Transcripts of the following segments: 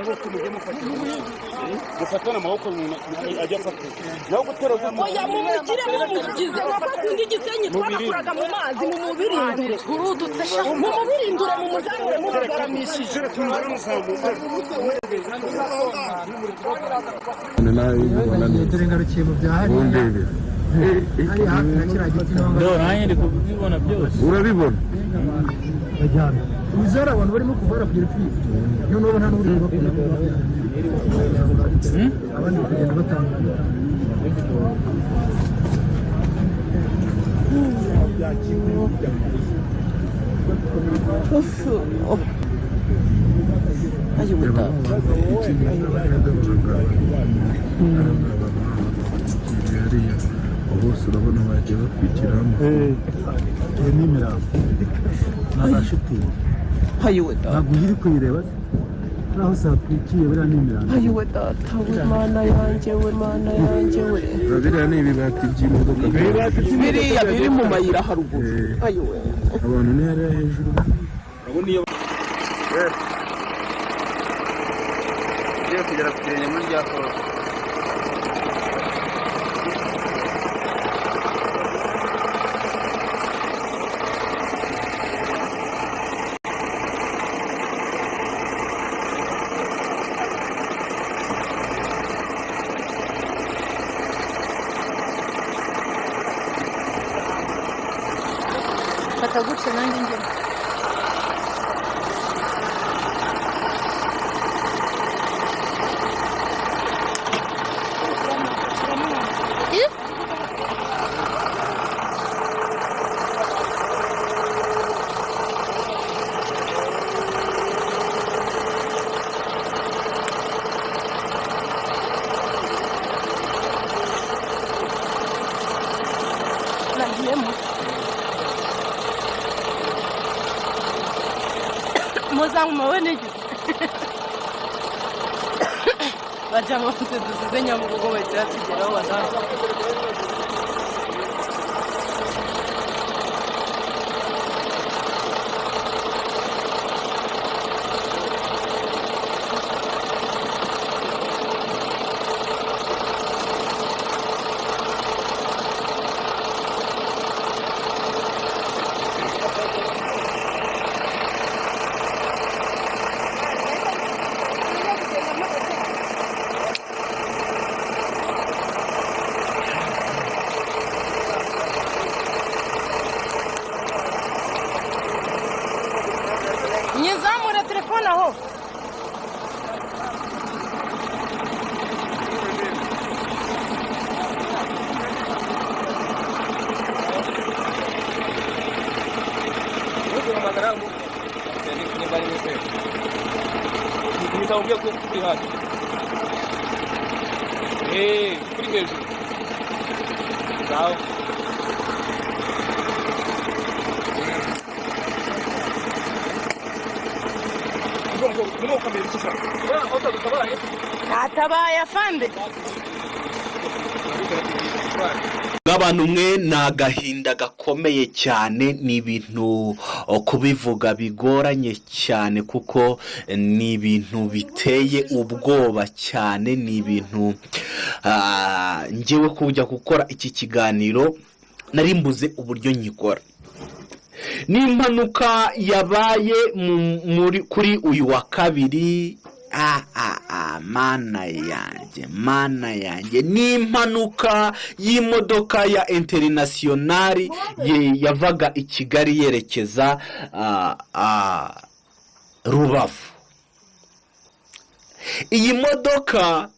amaboko mujye mufata gufatana amaboko ajya afata naho gutera oya mumugire mumugize wafata indi gisenyi twanakoraga mu mazi mu mubirindure urudutse sha mu mubirindure mu muzamure mu bagaramishije ngarukiye mu byahari hari hafi na kiriya giti nanjye ndi kubibona byose urabibona bajyana wizara abantu barimo kuvara kugera kwiga none ubu nta n'uri kubakora abandi kugenda batandukanye bose urabona bagiye bakwikiramo n'imirambo n'agashitingi ntabwo iri kuyireba naho satwikiye biriya n'imirambo ayiwe data we mana yanjye we biriya ni ibibati by'imodoka biriya biri mu mayira haruguru ayiwe abantu ni hariya hejuru urabona iyo kugera ku kirenge muri rya korosi fata gutya nanjye njye muzangu we n'igize bajya mu nzu dusize nyabugogo bahita batugeraho bazaza nyizamura telefone aho nitaongea kuri hadi kuri hejuru sawa atabaye afande abantu mwe ni agahinda gakomeye cyane ni ibintu kubivuga bigoranye cyane kuko ni ibintu biteye ubwoba cyane ni ibintu ngewe kujya gukora iki kiganiro nari mbuze uburyo nyikora ni impanuka yabaye kuri uyu wa kabiri mana yanjye ni impanuka y'imodoka ya interinasiyonari yavaga i Kigali yerekeza Rubavu. iyi modoka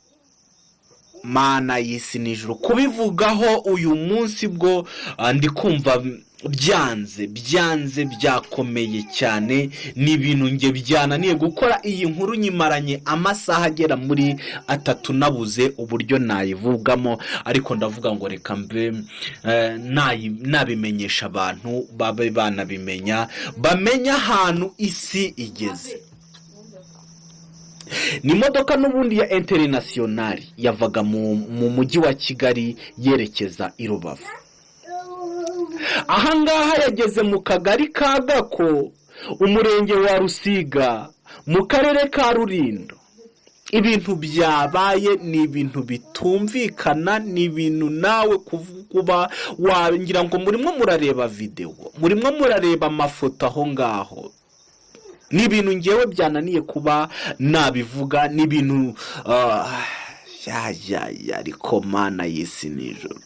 mana y'isi n'ijuru kubivugaho uyu munsi bwo ndi kumva byanze byakomeye cyane ni ibintu nge byananiye gukora iyi nkuru nyimaranye amasaha agera muri 3 nabuze uburyo nayivugamo ariko ndavuga ngo reka mbe nabimenyesha abantu babe banabimenya bamenya ahantu isi igeze. ni imodoka n'ubundi ya interinasiyonari yavaga mu mujyi wa Kigali yerekeza i Rubavu. ahangaha yageze mu kagari ka Gako umurenge wa Rusiga mu karere ka Rulindo ibintu byabaye ni ibintu bitumvikana, ni ibintu nawe kuba wagira ngo murimo murareba videwo, murimo murareba amafoto aho ngaho. Ni ibintu ngewe byananiye kuba nabivuga, ni ibintu ariko mana y'isi n'ijoro.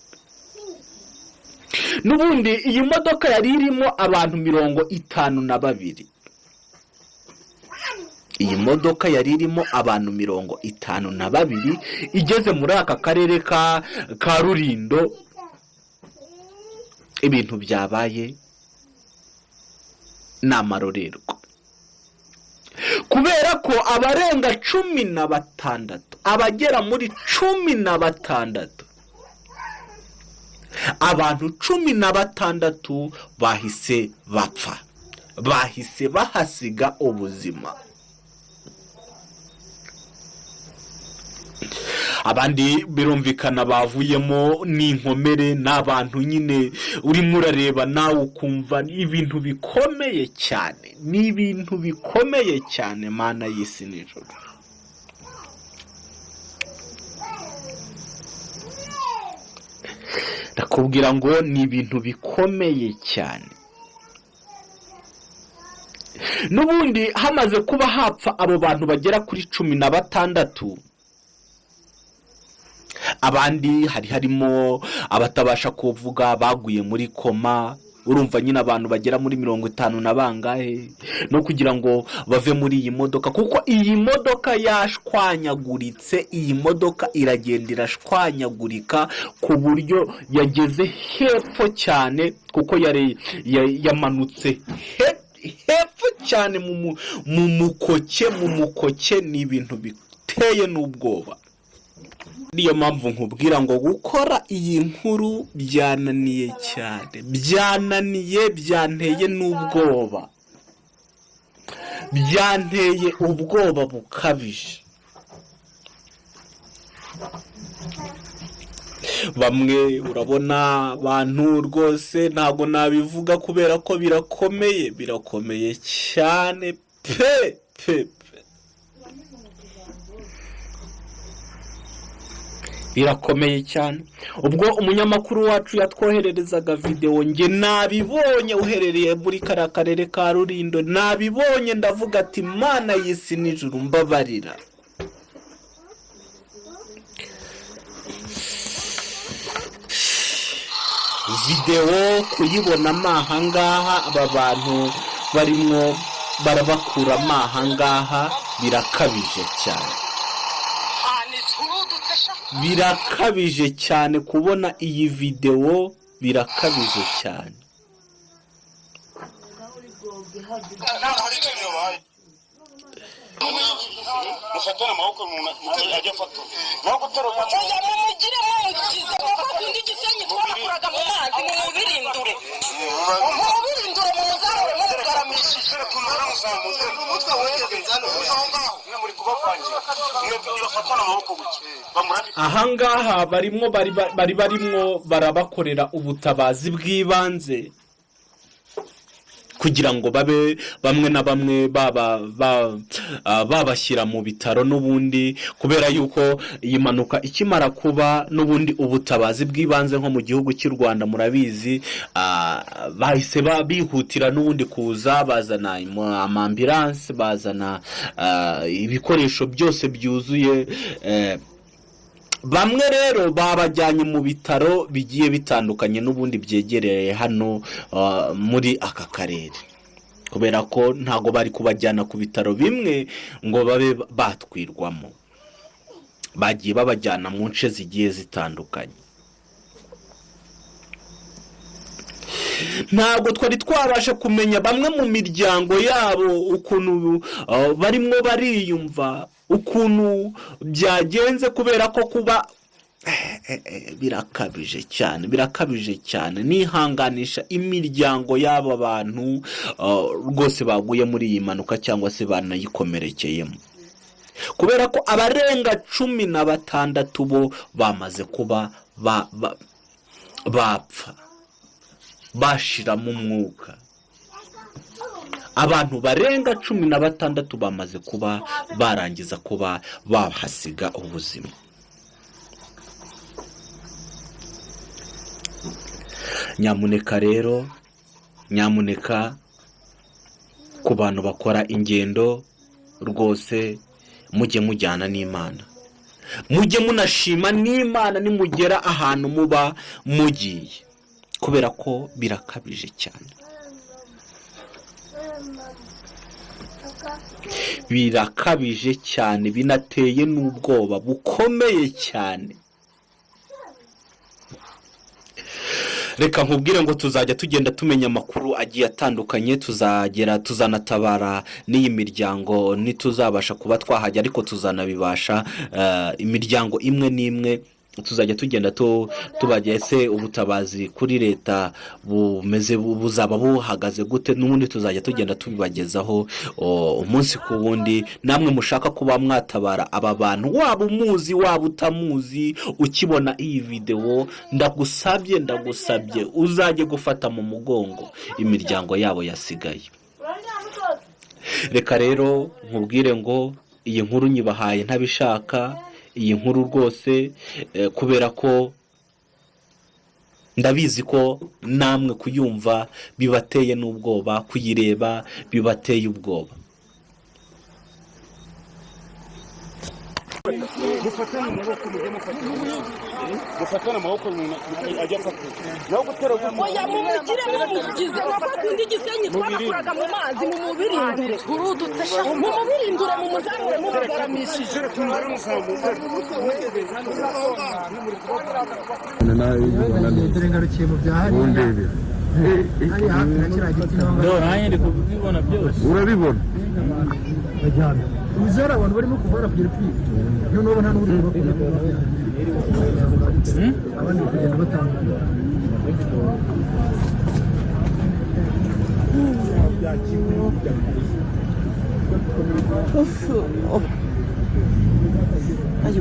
N'ubundi iyi modoka yari irimo abantu 52. Iyi modoka yari irimo abantu 52 igeze muri aka karere ka Rulindo. Ibintu byabaye ni amarorerwa, kubera ko abarenga 16, abagera muri 16, abantu 16 bahise bapfa, bahise bahasiga ubuzima. Abandi birumvikana bavuyemo n'inkomere, n'abantu nyine urimo urareba nawe ukumva ibintu bikomeye cyane, ni ibintu bikomeye cyane mana y'isi n'ijoro. Ndakubwira ngo ni ibintu bikomeye cyane. N'ubundi hamaze kuba hapfa abo bantu bagera kuri 16, abandi harimo abatabasha kuvuga baguye muri koma. Urumva nyine abantu bagera muri 50 na bangahe no kugira ngo bave muri iyi modoka, kuko iyi modoka yashwanyaguritse, iyi modoka iragenda irashwanyagurika ku buryo yageze hepfo cyane, kuko yamanutse hepfo cyane mu mukoke. Ni ibintu biteye n'ubwoba. Niyo mpamvu nkubwira ngo gukora iyi nkuru byananiye cyane, byanteye n'ubwoba, byanteye ubwoba bukabije. Bamwe urabona abantu rwose ntago nabivuga kubera ko birakomeye cyane pe. Birakomeye cyane. Ubwo umunyamakuru wacu yatwohererezaga video, nge nabibonye uherereye muri karere ka Rulindo, nabibonye ndavuga ati mana y'isi n'ijuru mbabarira. Video kuyibona mahangaha, aba bantu barimo barabakura mahangaha, birakabije cyane. Birakabije cyane kubona iyi video, birakabije cyane. mufatana amaboko ajya afata naho gutera mumugire mumugize kundi gisenyi twakuraga mu mazi mumubirindure muzahore mugaramishije tunara musanguze umutwe wegezano mwe muri kubapangira mwe bafatana amaboko guki bamurabika. Ahangaha barimo barabakorera ubutabazi bw'ibanze kugira ngo babe bamwe na bamwe babashyira mu bitaro. N'ubundi kubera yuko iyi manuka ikimara kuba, n'ubundi ubutabazi bw'ibanze nko mu gihugu cy'u Rwanda murabizi, bahise bihutira n'ubundi kuza bazana amambulance, bazana ibikoresho byose byuzuye. Bamwe rero babajyanye mu bitaro bigiye bitandukanye n'ubundi byegereye hano muri aka karere, kubera ko ntago bari kubajyana ku bitaro bimwe ngo babe batwirwamo. Bagiye babajyana mu nce zigiye zitandukanye. Ntabwo twari twabasha kumenya bamwe mu miryango yabo ukuntu barimo bariyumva, ukuntu byagenze, kubera ko kuba birakabije cyane. Nihanganisha imiryango y'aba bantu rwose baguye muri iyi manuka cyangwa se banayikomerekeyemo, kubera ko abarenga 16 bo bamaze kuba bapfa, bashiramo umwuka. abantu barenga 16 bamaze kuba barangiza kuba bahasiga ubuzima. Nyamuneka rero, nyamuneka ku bantu bakora ingendo rwose mujye mujyana n'Imana, mujye munashima n'Imana nimugera ahantu muba mugiye, kubera ko birakabije cyane, birakabije cyane, binateye n'ubwoba bukomeye cyane. Reka nkubwire ngo tuzajya tugenda tumenya amakuru agiye atandukanye, tuzanatabara n'iyi miryango nituzabasha kuba twahajya, ariko tuzanabibasha imiryango imwe n'imwe tuzajya tugenda tubagese ubutabazi kuri leta buzaba buhagaze gute, n'ubundi tuzajya tugenda tubibagezaho umunsi ku wundi. Namwe mushaka kuba mwatabara aba bantu, waba umuzi waba utamuzi, ukibona iyi video ndagusabye uzajye gufata mu mugongo imiryango yabo yasigaye. Reka rero nkubwire ngo iyi nkuru nyibahaye ntabishaka, iyi nkuru rwose kubera ko ndabizi ko namwe kuyumva bibateye n'ubwoba, kuyireba bibateye ubwoba. gufatana amaboko ajya afata naho gutera oya mumugire mumugize bakunda igisenyi twabakuraga mu mazi mu mubirindure urudutse sha mu mubirindure mu muzamure mu mugaramishije ngarukiye mu byahari hari hafi na kiriya giti nanjye ndi kubibona byose urabibona bajyana uzara abantu barimo kuvara kugera kwiga noneho nta n'uburyo bwo kujya abandi kugenda batandukanye ayo